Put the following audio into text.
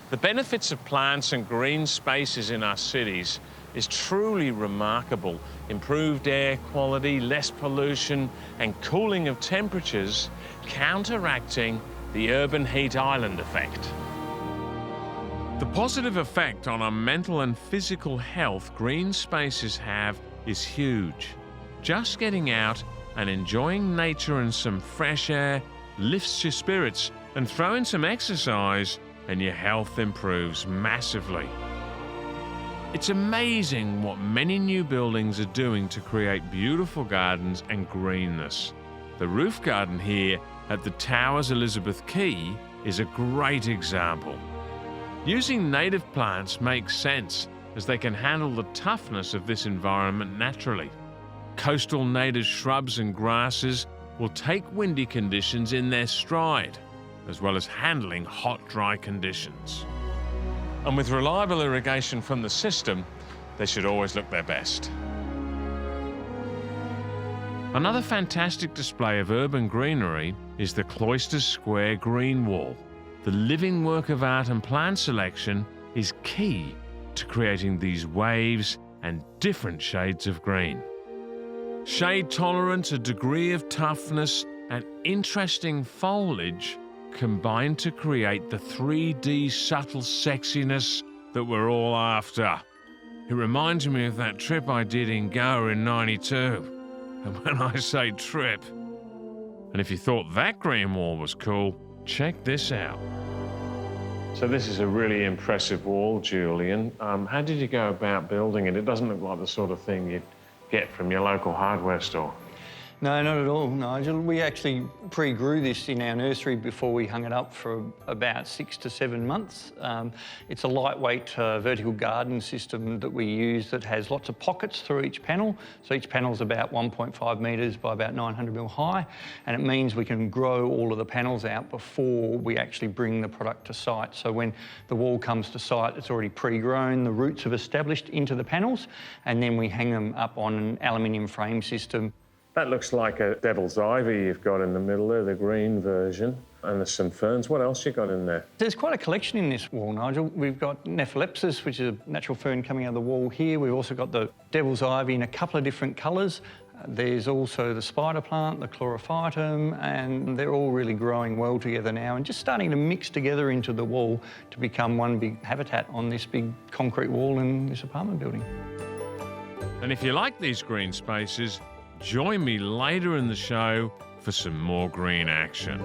The benefits of plants and green spaces in our cities is truly remarkable. Improved air quality, less pollution, and cooling of temperatures, counteracting the urban heat island effect. The positive effect on our mental and physical health green spaces have is huge. Just getting out and enjoying nature and some fresh air lifts your spirits, and throw in some exercise and your health improves massively. It's amazing what many new buildings are doing to create beautiful gardens and greenness. The roof garden here at the Towers Elizabeth Quay is a great example. Using native plants makes sense, as they can handle the toughness of this environment naturally. Coastal native shrubs and grasses will take windy conditions in their stride, as well as handling hot, dry conditions. And with reliable irrigation from the system, they should always look their best. Another fantastic display of urban greenery is the Cloisters Square Green Wall. The living work of art and plant selection is key to creating these waves and different shades of green. Shade tolerance, a degree of toughness, and interesting foliage combine to create the 3D subtle sexiness that we're all after. It reminds me of that trip I did in Goa in '92. And when I say trip, and if you thought that green wall was cool, check this out. So this is a really impressive wall, Julian. How did you go about building it? It doesn't look like the sort of thing you'd get from your local hardware store. No, not at all, Nigel. We actually pre-grew this in our nursery before we hung it up for about 6 to 7 months. It's a lightweight vertical garden system that we use that has lots of pockets through each panel. So each panel's about 1.5 metres by about 900 mil high, and it means we can grow all of the panels out before we actually bring the product to site. So when the wall comes to site, it's already pre-grown, the roots have established into the panels, and then we hang them up on an aluminium frame system. That looks like a devil's ivy you've got in the middle there, the green version. And there's some ferns. What else you got in there? There's quite a collection in this wall, Nigel. We've got Nephalepsis, which is a natural fern coming out of the wall here. We've also got the devil's ivy in a couple of different colours. There's also the spider plant, the chlorophytum, and they're all really growing well together now and just starting to mix together into the wall to become one big habitat on this big concrete wall in this apartment building. And if you like these green spaces, join me later in the show for some more green action.